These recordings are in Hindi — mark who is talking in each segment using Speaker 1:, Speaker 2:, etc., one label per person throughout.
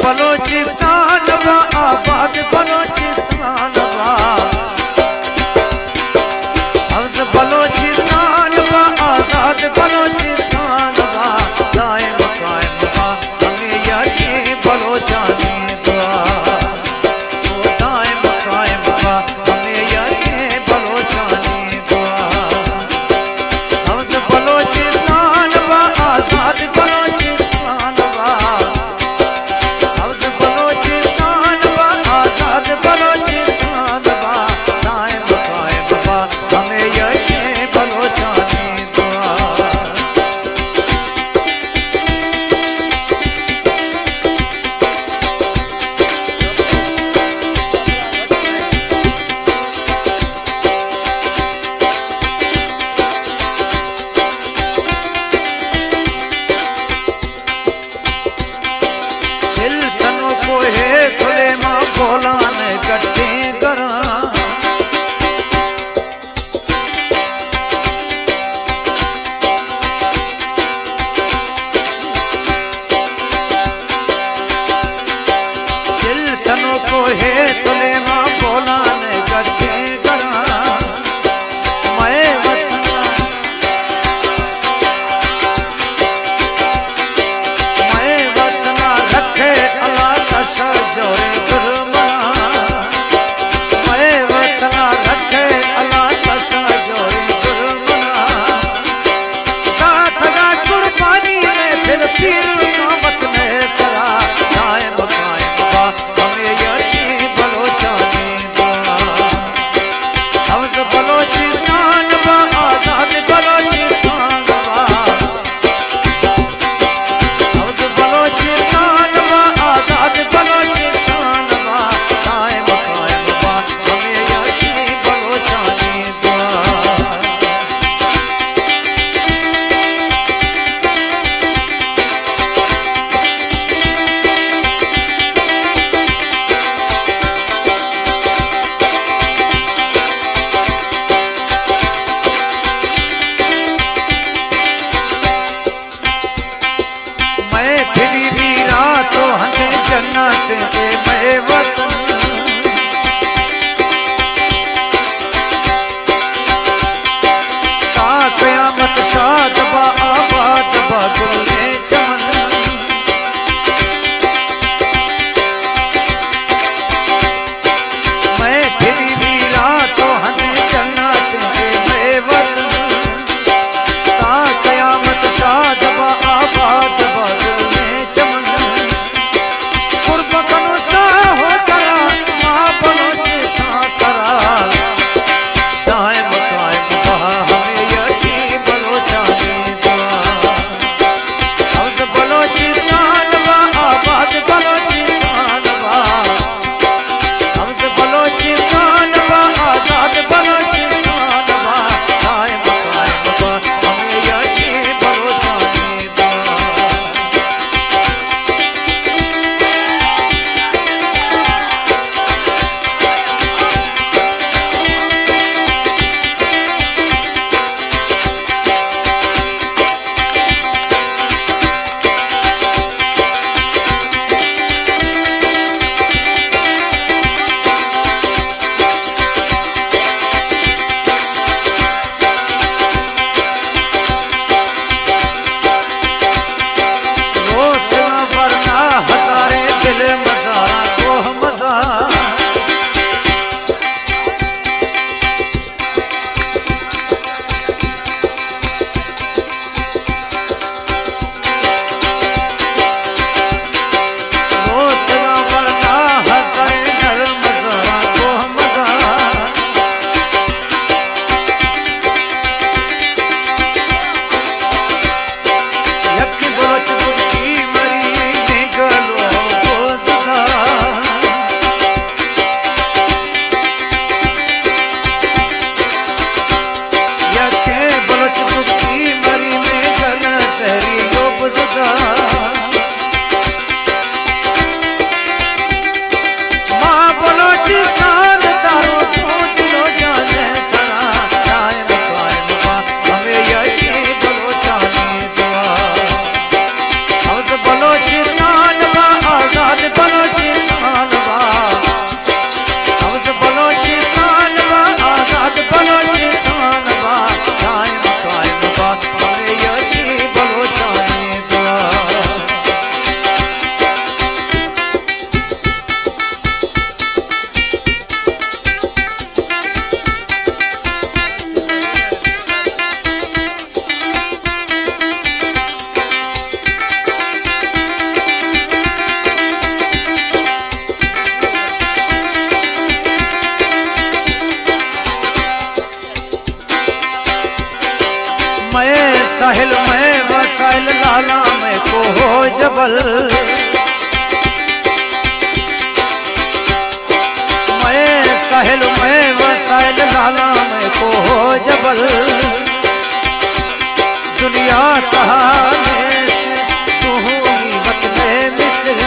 Speaker 1: बलोचिस्तान वा आबाद बलोचिस्तान वा हफ्ज बलोचिस्तान वा आजाद बलोचिस्तान वा दायम कायम वा हमें यही बलोचानी दुआ वो दायम कायम वा हमें यही बलोचानी दुआ हफ्ज बलोचिस्तान वा आजाद बलोचिस्तान वा हफ्ज बलोचिस्तान वा आजाद बलोचिस्तान वा दायम कायम वा हमें यही बलोचानी दुआ सिलतनों को है सुलेमा बोलान गड्ढे करा सिलतनों को है सुलेमा बोलान गड्ढे करा मैं वतना मैं वतना रखे अल्लाह का सर जोरे गुरबा मैं साहिल मैं वसाइल लाला मैं को हो जबल मैं साहिल मैं वसाइल लाला मैं को हो जबल दुनिया कहाने तू वतने मिसल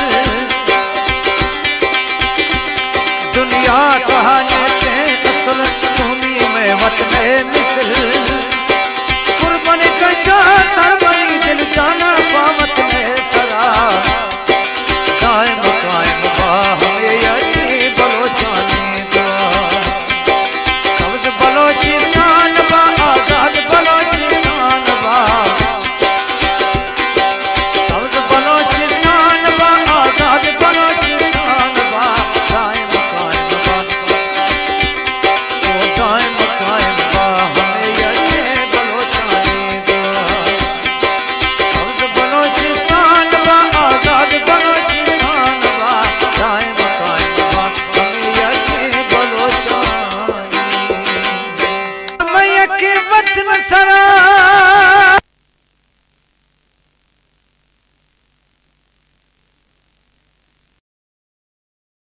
Speaker 1: दुनिया कहाने से असल भूमि में वतने मिसल कुर्बन कशा सरबरी दिल जाना पावत में सरा कायम कायम बाह यही बलोचानी दुआ सब्ज बलोचिस्तान बा आजाद बलोचिस्तान बा सब्ज बलोचिस्तान बा आजाद बलोचिस्तान बा कायम कायम बा ओ कायम कायम बा हमें यही बलोचानी दुआ सब्ज बलोचिस्तान बा आजाद बलोचिस्तान बा कायम कायम बा हमें यही बलोचानी मैं के वतन सरा